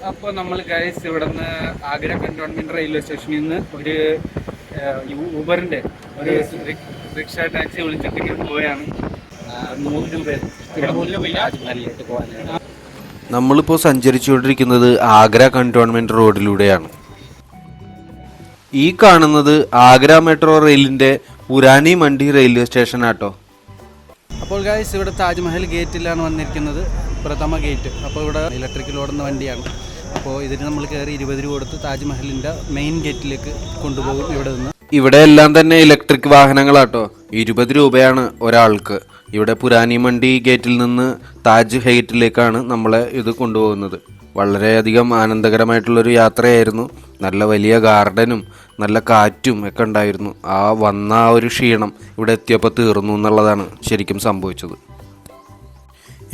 അപ്പോൾ നമ്മൾ ഗൈസ് ഇവിടെ നിന്ന് ആഗ്ര കന്റോൺമെന്റ് റെയിൽവേ സ്റ്റേഷനിൽ നിന്ന് ഒരു ഊബറിന്റെ ഒരു റിക്ഷ ടാക്സി വിളിച്ചിട്ട് പോവുകയാണ്. 3 രൂപ പോകാനാണ്. നമ്മളിപ്പോൾ സഞ്ചരിച്ചുകൊണ്ടിരിക്കുന്നത് ആഗ്ര കന്റോൺമെന്റ് റോഡിലൂടെയാണ്. ഈ കാണുന്നത് ആഗ്ര മെട്രോ റെയിലിന്റെ പുരാനി മണ്ഡി റെയിൽവേ സ്റ്റേഷൻ ആട്ടോ. അപ്പോൾ ഗൈസ് ഇവിടെ താജ്മഹൽ ഗേറ്റിലാണ് വന്നിരിക്കുന്നത്, പ്രഥമ ഗേറ്റ്. അപ്പോൾ ഇവിടെ ഇലക്ട്രിക്കൽ ഓടുന്ന വണ്ടിയാണ്. അപ്പോൾ ഇതിന് നമ്മൾ കയറി 20 രൂപ കൊടുത്ത് താജ്മഹലിൻ്റെ മെയിൻ ഗേറ്റിലേക്ക് കൊണ്ടുപോകും. ഇവിടെ എല്ലാം തന്നെ ഇലക്ട്രിക് വാഹനങ്ങളാട്ടോ. 20 രൂപയാണ് ഒരാൾക്ക്. ഇവിടെ പുരാനി മണ്ഡി ഗേറ്റിൽ നിന്ന് താജ് ഗേറ്റിലേക്കാണ് നമ്മളെ ഇത് കൊണ്ടുപോകുന്നത്. വളരെയധികം ആനന്ദകരമായിട്ടുള്ളൊരു യാത്രയായിരുന്നു. നല്ല വലിയ ഗാർഡനും നല്ല കാറ്റും ഒക്കെ ഉണ്ടായിരുന്നു. വന്ന ഒരു ക്ഷീണം ഇവിടെ എത്തിയപ്പോൾ തീർന്നു എന്നുള്ളതാണ് ശരിക്കും സംഭവിച്ചത്.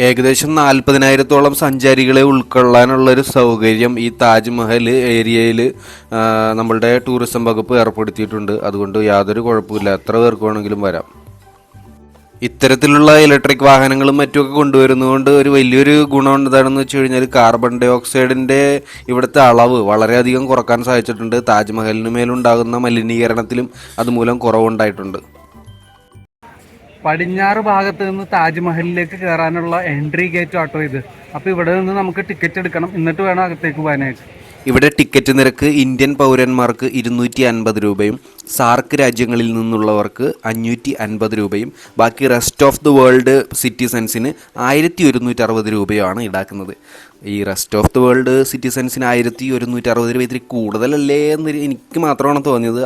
ഏകദേശം 40,000-ഓളം സഞ്ചാരികളെ ഉൾക്കൊള്ളാനുള്ളൊരു സൗകര്യം ഈ താജ്മഹൽ ഏരിയയിൽ നമ്മളുടെ ടൂറിസം വകുപ്പ് ഏർപ്പെടുത്തിയിട്ടുണ്ട്. അതുകൊണ്ട് യാതൊരു കുഴപ്പമില്ല, എത്ര പേർക്ക് വേണമെങ്കിലും വരാം. ഇത്തരത്തിലുള്ള ഇലക്ട്രിക് വാഹനങ്ങളും മറ്റുമൊക്കെ കൊണ്ടുവരുന്നതുകൊണ്ട് ഒരു വലിയൊരു ഗുണം എന്താണെന്ന് വെച്ച് കഴിഞ്ഞാൽ കാർബൺ ഡൈ ഓക്സൈഡിൻ്റെ ഇവിടുത്തെ അളവ് വളരെയധികം കുറക്കാൻ സാധിച്ചിട്ടുണ്ട്. താജ്മഹലിന് മേലുണ്ടാകുന്ന മലിനീകരണത്തിലും അതുമൂലം കുറവുണ്ടായിട്ടുണ്ട്. പടിഞ്ഞാറ് ഭാഗത്ത് നിന്ന് താജ്മഹലിലേക്ക് കയറാനുള്ള എൻട്രി ഗേറ്റ് ആട്ടോ ഇത്. അപ്പോൾ ഇവിടെ നിന്ന് നമുക്ക് ടിക്കറ്റ് എടുക്കണം, എന്നിട്ട് വേണം അകത്തേക്ക് പോകാനായിട്ട്. ഇവിടെ ടിക്കറ്റ് നിരക്ക് ഇന്ത്യൻ പൗരന്മാർക്ക് 250 രൂപയും സാർക്ക് രാജ്യങ്ങളിൽ നിന്നുള്ളവർക്ക് 550 രൂപയും ബാക്കി റെസ്റ്റ് ഓഫ് ദി വേൾഡ് സിറ്റിസൺസിന് 1160 രൂപയാണ് ഈടാക്കുന്നത്. ഈ റെസ്റ്റ് ഓഫ് ദി വേൾഡ് സിറ്റിസൺസിന് 1160 രൂപ ഇത്തിരി കൂടുതലല്ലേ എന്ന് എനിക്ക് മാത്രമാണ് തോന്നിയത്.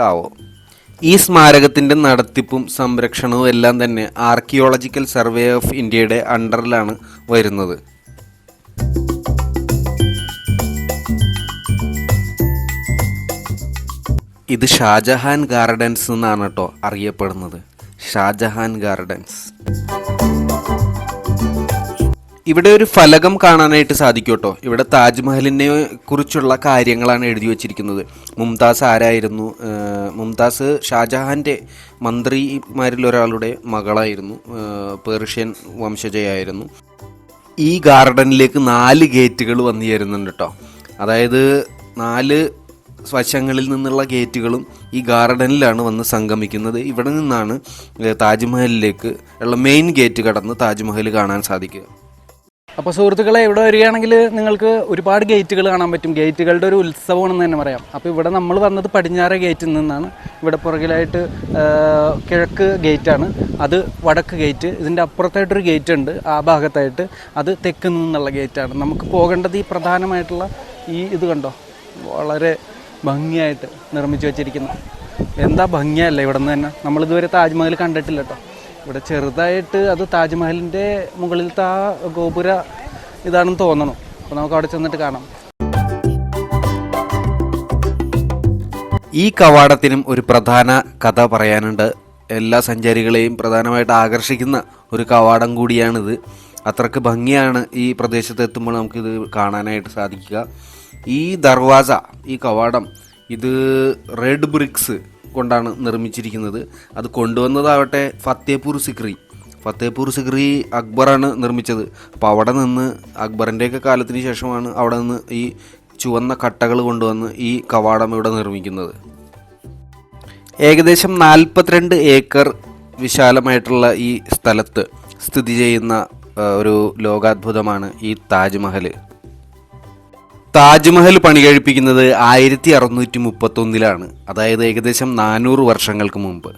ഈ സ്മാരകത്തിൻ്റെ നടത്തിപ്പും സംരക്ഷണവും എല്ലാം തന്നെ ആർക്കിയോളജിക്കൽ സർവേ ഓഫ് ഇന്ത്യയുടെ അണ്ടറിലാണ് വരുന്നത്. ഇത് ഷാജഹാൻ ഗാർഡൻസ് എന്നാണ് കേട്ടോ അറിയപ്പെടുന്നത്. ഷാജഹാൻ ഗാർഡൻസ്. ഇവിടെ ഒരു ഫലകം കാണാനായിട്ട് സാധിക്കും കേട്ടോ. ഇവിടെ താജ്മഹലിനെ കുറിച്ചുള്ള കാര്യങ്ങളാണ് എഴുതി വച്ചിരിക്കുന്നത്. മുംതാസ് ആരായിരുന്നു? മുംതാസ് ഷാജഹാൻ്റെ മന്ത്രിമാരിൽ ഒരാളുടെ മകളായിരുന്നു. പേർഷ്യൻ വംശജയായിരുന്നു. ഈ ഗാർഡനിലേക്ക് 4 ഗേറ്റുകൾ വന്നു ചേരുന്നുണ്ട് കേട്ടോ. അതായത് 4 വശങ്ങളിൽ നിന്നുള്ള ഗേറ്റുകളും ഈ ഗാർഡനിലാണ് വന്ന് സംഗമിക്കുന്നത്. ഇവിടെ നിന്നാണ് താജ്മഹലിലേക്ക് ഉള്ള മെയിൻ ഗേറ്റ് കടന്ന് താജ്മഹൽ കാണാൻ സാധിക്കുക. അപ്പോൾ സുഹൃത്തുക്കളെ, ഇവിടെ വരികയാണെങ്കിൽ നിങ്ങൾക്ക് ഒരുപാട് ഗേറ്റുകൾ കാണാൻ പറ്റും. ഗേറ്റുകളുടെ ഒരു ഉത്സവമാണെന്ന് തന്നെ പറയാം. അപ്പോൾ ഇവിടെ നമ്മൾ വന്നത് പടിഞ്ഞാറ് ഗേറ്റിൽ നിന്നാണ്. ഇവിടെ പുറകിലായിട്ട് കിഴക്ക് ഗേറ്റാണ്, അത് വടക്ക് ഗേറ്റ്. ഇതിൻ്റെ അപ്പുറത്തായിട്ടൊരു ഗേറ്റ് ഉണ്ട് ആ ഭാഗത്തായിട്ട്, അത് തെക്ക് നിന്നുള്ള ഗേറ്റാണ്. നമുക്ക് പോകേണ്ടത് ഈ പ്രധാനമായിട്ടുള്ള ഇത് കണ്ടോ, വളരെ ഭംഗിയായിട്ട് നിർമ്മിച്ചു വെച്ചിരിക്കുന്ന. എന്താ ഭംഗിയല്ലേ ഇവിടെ നിന്ന് തന്നെ. നമ്മളിതുവരെ താജ്മഹൽ കണ്ടിട്ടില്ല കേട്ടോ. ഇവിടെ ചെറുതായിട്ട് അത് താജ്മഹലിൻ്റെ മുകളിലത്തെ ആ ഗോപുര ഇതാണെന്ന് തോന്നണം. അപ്പോൾ നമുക്ക് അവിടെ ചെന്നിട്ട് കാണാം. ഈ കവാടത്തിനും ഒരു പ്രധാന കഥ പറയാനുണ്ട്. എല്ലാ സഞ്ചാരികളെയും പ്രധാനമായിട്ട് ആകർഷിക്കുന്ന ഒരു കവാടം കൂടിയാണിത്. അത്രയ്ക്ക് ഭംഗിയാണ് ഈ പ്രദേശത്ത് എത്തുമ്പോൾ നമുക്കിത് കാണാനായിട്ട് സാധിക്കുക. ഈ ദർവാസ, ഈ കവാടം, ഇത് റെഡ് ബ്രിക്സ് കൊണ്ടാണ് നിർമ്മിച്ചിരിക്കുന്നത്. അത് കൊണ്ടുവന്നതാവട്ടെ ഫത്തേപൂർ സിക്രി അക്ബറാണ് നിർമ്മിച്ചത്. അപ്പോൾ അവിടെ നിന്ന് അക്ബറിൻ്റെയൊക്കെ കാലത്തിന് ശേഷമാണ് അവിടെ നിന്ന് ഈ ചുവന്ന കട്ടകൾ കൊണ്ടുവന്ന് ഈ കവാടം ഇവിടെ നിർമ്മിക്കുന്നത്. ഏകദേശം 42 ഏക്കർ വിശാലമായിട്ടുള്ള ഈ സ്ഥലത്ത് സ്ഥിതി ചെയ്യുന്ന ഒരു ലോകാത്ഭുതമാണ് ഈ താജ്മഹൽ. താജ്മഹൽ പണി കഴിപ്പിക്കുന്നത് 1631-ലാണ്. അതായത് ഏകദേശം 400 വർഷങ്ങൾക്ക് മുമ്പ്.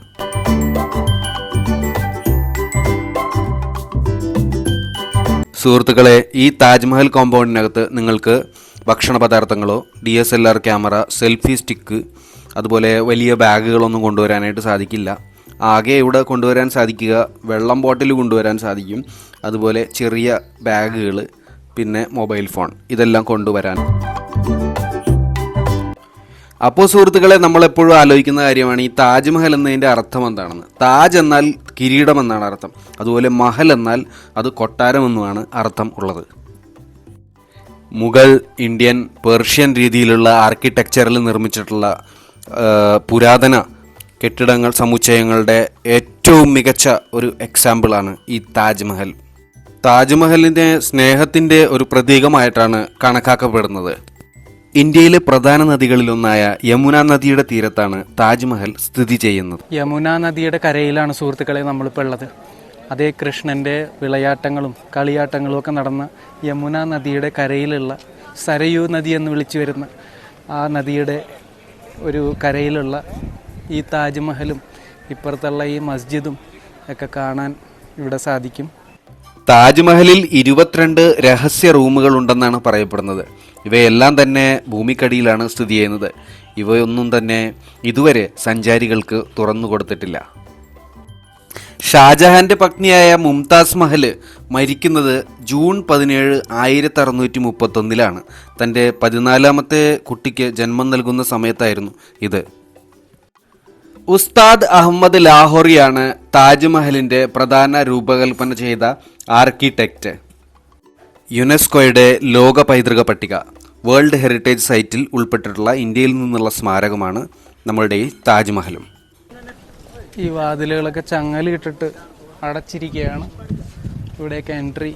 സുഹൃത്തുക്കളെ, ഈ താജ്മഹൽ കോമ്പൗണ്ടിനകത്ത് നിങ്ങൾക്ക് ഭക്ഷണ പദാർത്ഥങ്ങളോ DSLR ക്യാമറ, സെൽഫി സ്റ്റിക്ക്, അതുപോലെ വലിയ ബാഗുകളൊന്നും കൊണ്ടുവരാനായിട്ട് സാധിക്കില്ല. ആകെ ഇവിടെ കൊണ്ടുവരാൻ സാധിക്കുക വെള്ളം ബോട്ടിൽ കൊണ്ടുവരാൻ സാധിക്കും, അതുപോലെ ചെറിയ ബാഗുകൾ, പിന്നെ മൊബൈൽ ഫോൺ, ഇതെല്ലാം കൊണ്ടുവരാൻ. അപ്പോൾ സുഹൃത്തുക്കളെ, നമ്മളെപ്പോഴും ആലോചിക്കുന്ന കാര്യമാണ് ഈ താജ്മഹൽ എന്നതിൻ്റെ അർത്ഥം എന്താണെന്ന്. താജ് എന്നാൽ കിരീടം എന്നാണ് അർത്ഥം. അതുപോലെ മഹൽ എന്നാൽ അത് കൊട്ടാരമെന്നുമാണ് അർത്ഥം ഉള്ളത്. മുഗൾ, ഇന്ത്യൻ, പേർഷ്യൻ രീതിയിലുള്ള ആർക്കിടെക്ചറിൽ നിർമ്മിച്ചിട്ടുള്ള പുരാതന കെട്ടിടങ്ങൾ സമുച്ചയങ്ങളുടെ ഏറ്റവും മികച്ച ഒരു എക്സാമ്പിളാണ് ഈ താജ്മഹൽ. താജ്മഹലിൻ്റെ സ്നേഹത്തിൻ്റെ ഒരു പ്രതീകമായിട്ടാണ് കണക്കാക്കപ്പെടുന്നത്. ഇന്ത്യയിലെ പ്രധാന നദികളിലൊന്നായ യമുന നദിയുടെ തീരത്താണ് താജ്മഹൽ സ്ഥിതി ചെയ്യുന്നത്. യമുന നദിയുടെ കരയിലാണ് സുഹൃത്തുക്കളെ നമ്മളിപ്പോൾ ഉള്ളത്. അതേ കൃഷ്ണൻ്റെ വിളയാട്ടങ്ങളും കളിയാട്ടങ്ങളും ഒക്കെ നടന്ന യമുന നദിയുടെ കരയിലുള്ള സരയൂ നദി എന്ന് വിളിച്ചു വരുന്ന ആ നദിയുടെ ഒരു കരയിലുള്ള ഈ താജ്മഹലും ഇപ്പുറത്തുള്ള ഈ മസ്ജിദും ഒക്കെ കാണാൻ ഇവിടെ സാധിക്കും. താജ്മഹലിൽ 22 രഹസ്യ റൂമുകൾ ഉണ്ടെന്നാണ് പറയപ്പെടുന്നത്. ഇവയെല്ലാം തന്നെ ഭൂമിക്കടിയിലാണ് സ്ഥിതി ചെയ്യുന്നത്. ഇവയൊന്നും തന്നെ ഇതുവരെ സഞ്ചാരികൾക്ക് തുറന്നു കൊടുത്തിട്ടില്ല. ഷാജഹാന്റെ പത്നിയായ മുംതാസ് മഹൽ മരിക്കുന്നത് ജൂൺ 17, 1631 തൻ്റെ 14ാമത്തെ കുട്ടിക്ക് ജന്മം നൽകുന്ന സമയത്തായിരുന്നു ഇത്. ഉസ്താദ് അഹമ്മദ് ലാഹോറിയാണ് താജ്മഹലിൻ്റെ പ്രധാന രൂപകൽപ്പന ചെയ്ത ആർക്കിടെക്റ്റ്. യുനെസ്കോയുടെ ലോക പൈതൃക പട്ടിക വേൾഡ് ഹെറിറ്റേജ് സൈറ്റിൽ ഉൾപ്പെട്ടിട്ടുള്ള ഇന്ത്യയിൽ നിന്നുള്ള സ്മാരകമാണ് നമ്മളുടെ ഈ താജ്മഹലും. ഈ വാതിലുകളൊക്കെ ചങ്ങലിട്ടിട്ട് അടച്ചിരിക്കുകയാണ്. ഇവിടെയൊക്കെ എൻട്രി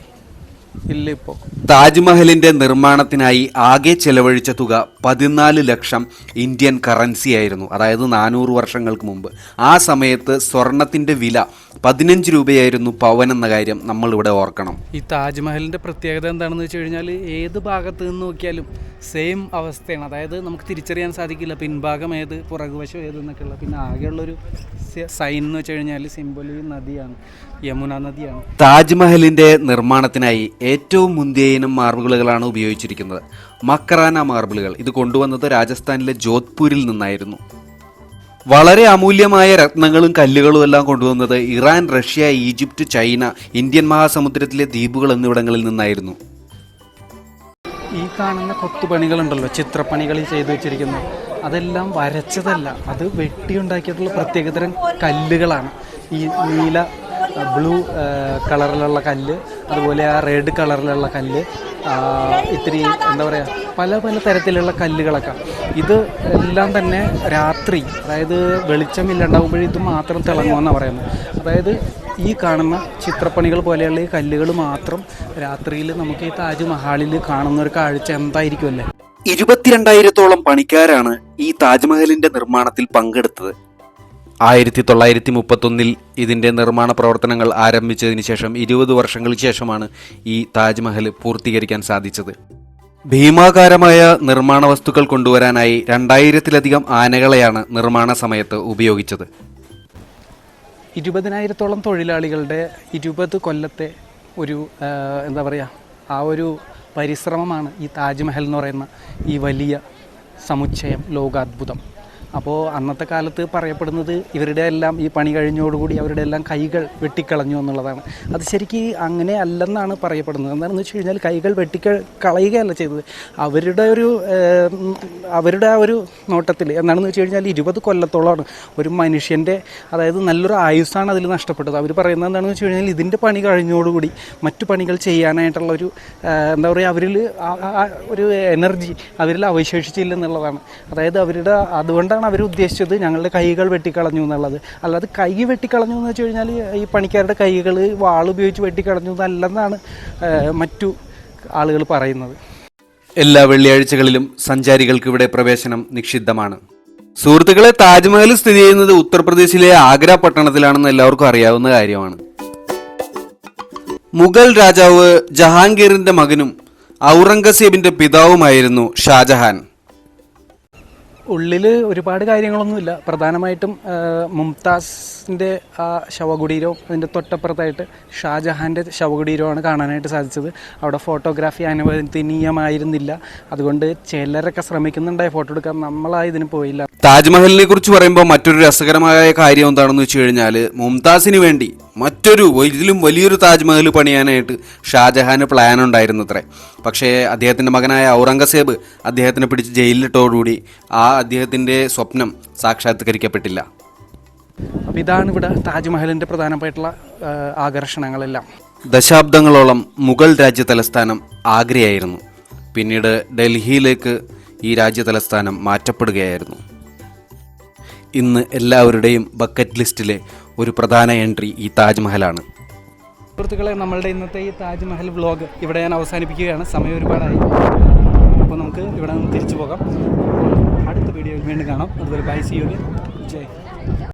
ഇല്ല ഇപ്പോൾ. താജ്മഹലിന്റെ നിർമ്മാണത്തിനായി ആകെ ചെലവഴിച്ച തുക 14 ലക്ഷം ഇന്ത്യൻ കറൻസി ആയിരുന്നു. അതായത് 400 വർഷങ്ങൾക്ക് മുമ്പ്. ആ സമയത്ത് സ്വർണത്തിന്റെ വില 15 രൂപയായിരുന്നു പവൻ എന്ന കാര്യം നമ്മൾ ഇവിടെ ഓർക്കണം. ഈ താജ്മഹലിന്റെ പ്രത്യേകത എന്താണെന്ന് വെച്ച് കഴിഞ്ഞാൽ ഏത് ഭാഗത്ത് നിന്ന് നോക്കിയാലും സെയിം അവസ്ഥയാണ്. അതായത് നമുക്ക് തിരിച്ചറിയാൻ സാധിക്കില്ല പിൻഭാഗം ഏത് പുറകുവശം ഏത് എന്നൊക്കെയുള്ള. പിന്നെ ആകെയുള്ളൊരു സൈൻ എന്ന് വെച്ച് കഴിഞ്ഞാൽ സിംബൽ ഈ നദിയാണ്, യമുന നദിയാണ്. താജ്മഹലിന്റെ നിർമ്മാണത്തിനായി ഏറ്റവും മുന്തിയ ഇനം മാർബിളുകളാണ് ഉപയോഗിച്ചിരിക്കുന്നത്. മക്രാന മാർബിളുകൾ. ഇത് കൊണ്ടുവന്നത് രാജസ്ഥാനിലെ ജോധ്പൂരിൽ നിന്നായിരുന്നു. വളരെ അമൂല്യമായ രത്നങ്ങളും കല്ലുകളും എല്ലാം കൊണ്ടുവന്നത് Iran, Russia, Egypt, China, Indian മഹാസമുദ്രത്തിലെ ദ്വീപുകൾ എന്നിവിടങ്ങളിൽ നിന്നായിരുന്നു. ഈ കാണുന്ന കൊത്തുപണികളുണ്ടല്ലോ, ചിത്രപ്പണികൾ ചെയ്തു വെച്ചിരിക്കുന്നത്, അതെല്ലാം വരച്ചതല്ല, അത് വെട്ടിയുണ്ടാക്കിയിട്ടുള്ള പ്രത്യേകതരം കല്ലുകളാണ്. ഈ നീല ബ്ലൂ കളറിലുള്ള കല്ല്, അതുപോലെ ആ റെഡ് കളറിലുള്ള കല്ല്, ഇത്തിരി എന്താ പറയുക, പല പല തരത്തിലുള്ള കല്ലുകളൊക്കെ. ഇത് എല്ലാം തന്നെ രാത്രി, അതായത് വെളിച്ചമില്ലാണ്ടാകുമ്പോഴേ ഇത് മാത്രം തിളങ്ങുമെന്നാണ് പറയുന്നത്. അതായത് ഈ കാണുന്ന ചിത്രപ്പണികൾ പോലെയുള്ള ഈ കല്ലുകൾ മാത്രം രാത്രിയിൽ നമുക്ക് ഈ താജ്മഹലിൽ കാണുന്ന ഒരു കാഴ്ച എന്തായിരിക്കുമല്ലേ. 22,000-ഓളം പണിക്കാരാണ് ഈ താജ്മഹലിന്റെ നിർമ്മാണത്തിൽ പങ്കെടുത്തത്. 1931 ഇതിൻ്റെ നിർമ്മാണ പ്രവർത്തനങ്ങൾ ആരംഭിച്ചതിന് ശേഷം 20 വർഷങ്ങൾക്ക് ശേഷമാണ് ഈ താജ്മഹൽ പൂർത്തീകരിക്കാൻ സാധിച്ചത്. ഭീമാകാരമായ നിർമ്മാണ വസ്തുക്കൾ കൊണ്ടുവരാനായി 2000-ലധികം ആനകളെയാണ് നിർമ്മാണ സമയത്ത് ഉപയോഗിച്ചത്. 20,000-ഓളം തൊഴിലാളികളുടെ 20 കൊല്ലത്തെ ഒരു എന്താ പറയുക, ആ ഒരു പരിശ്രമമാണ് ഈ താജ്മഹൽ എന്ന് പറയുന്ന ഈ വലിയ സമുച്ചയം, ലോകാത്ഭുതം. അപ്പോൾ അന്നത്തെ കാലത്ത് പറയപ്പെടുന്നത് ഇവരുടെ എല്ലാം ഈ പണി കഴിഞ്ഞോടുകൂടി അവരുടെ എല്ലാം കൈകൾ വെട്ടിക്കളഞ്ഞു എന്നുള്ളതാണ്. അത് ശരിക്കും അങ്ങനെ അല്ലെന്നാണ് പറയപ്പെടുന്നത്. എന്താണെന്ന് വെച്ച് കഴിഞ്ഞാൽ കൈകൾ കളയുകയല്ല ചെയ്തത്. അവരുടെ ആ ഒരു നോട്ടത്തിൽ എന്താണെന്ന് വെച്ച് കഴിഞ്ഞാൽ 20 കൊല്ലത്തോളമാണ് ഒരു മനുഷ്യൻ്റെ, അതായത് നല്ലൊരു ആയുസ്സാണ് അതിൽ നഷ്ടപ്പെട്ടത്. അവർ പറയുന്നത് എന്താണെന്ന് വെച്ച് കഴിഞ്ഞാൽ ഇതിൻ്റെ പണി കഴിഞ്ഞോടുകൂടി മറ്റു പണികൾ ചെയ്യാനായിട്ടുള്ള ഒരു എന്താ പറയുക, അവരിൽ ഒരു എനർജി അവരിൽ അവശേഷിച്ചില്ല എന്നുള്ളതാണ്. അതായത് അതുകൊണ്ടാണ് അവർ ഉദ്ദേശിച്ചത് ഞങ്ങളുടെ കൈകൾ വെട്ടിക്കളഞ്ഞു എന്നുള്ളത്. അല്ലാതെ കൈ വെട്ടിക്കളഞ്ഞു എന്ന് വെച്ച് കഴിഞ്ഞാൽ ഈ പണിക്കാരുടെ കൈകൾ വാളുപയോഗിച്ച് വെട്ടിക്കളഞ്ഞു എന്നല്ലെന്നാണ് മറ്റു ആളുകൾ പറയുന്നത്. എല്ലാ വെള്ളിയാഴ്ചകളിലും സഞ്ചാരികൾക്ക് ഇവിടെ പ്രവേശനം നിഷിദ്ധമാണ്. സുഹൃത്തുക്കളെ, താജ്മഹൽ സ്ഥിതി ചെയ്യുന്നത് ഉത്തർപ്രദേശിലെ ആഗ്ര പട്ടണത്തിലാണെന്ന് എല്ലാവർക്കും അറിയാവുന്ന കാര്യമാണ്. മുഗൾ രാജാവ് ജഹാംഗീറിന്റെ മകനും ഔറംഗസേബിന്റെ പിതാവുമായിരുന്നു ഷാജഹാൻ. ഉള്ളിൽ ഒരുപാട് കാര്യങ്ങളൊന്നുമില്ല. പ്രധാനമായിട്ടും മുംതാസിൻ്റെ ആ ശവകുടീരവും അതിൻ്റെ തൊട്ടപ്പുറത്തായിട്ട് ഷാജഹാൻ്റെ ശവകുടീരവുമാണ് കാണാനായിട്ട് സാധിച്ചത്. അവിടെ ഫോട്ടോഗ്രാഫി അനുവദനീയമായിരുന്നില്ല. അതുകൊണ്ട് ചിലരൊക്കെ ശ്രമിക്കുന്നുണ്ടായി ഫോട്ടോ എടുക്കാൻ, നമ്മളായതിന് പോയില്ല. താജ്മഹലിനെ കുറിച്ച് പറയുമ്പോൾ മറ്റൊരു രസകരമായ കാര്യം എന്താണെന്ന് വെച്ച് കഴിഞ്ഞാൽ, മുംതാസിന് വേണ്ടി ഇതിലും വലിയൊരു താജ്മഹൽ പണിയാനായിട്ട് ഷാജഹാന് പ്ലാൻ ഉണ്ടായിരുന്നത്രേ. പക്ഷേ അദ്ദേഹത്തിൻ്റെ മകനായ ഔറംഗസേബ് അദ്ദേഹത്തിനെ പിടിച്ച് ജയിലിലിട്ടോടുകൂടി അദ്ദേഹത്തിൻ്റെ സ്വപ്നം സാക്ഷാത്കരിക്കപ്പെട്ടില്ല. അപ്പോൾ ഇതാണ് ഇവിടെ താജ്മഹലിൻ്റെ പ്രധാനമായിട്ടുള്ള ആകർഷണങ്ങളെല്ലാം. ദശാബ്ദങ്ങളോളം മുഗൾ രാജ്യ തലസ്ഥാനം ആഗ്രയായിരുന്നു. പിന്നീട് ഡൽഹിയിലേക്ക് ഈ രാജ്യ തലസ്ഥാനം മാറ്റപ്പെടുകയായിരുന്നു. ഇന്ന് എല്ലാവരുടെയും ബക്കറ്റ് ലിസ്റ്റിലെ ഒരു പ്രധാന എൻട്രി ഈ താജ്മഹലാണ്. സുഹൃത്തുക്കളെ, നമ്മളുടെ ഇന്നത്തെ ഈ താജ്മഹൽ വ്ളോഗ് ഇവിടെ ഞാൻ അവസാനിപ്പിക്കുകയാണ്. സമയം ഒരുപാടായി. അപ്പോൾ നമുക്ക് ഇവിടെ നിന്ന് തിരിച്ചു പോകാം. അടുത്ത വീഡിയോയിൽ വീണ്ടും കാണാം. അതുപോലെ ബൈ, സി യു, ജയ്.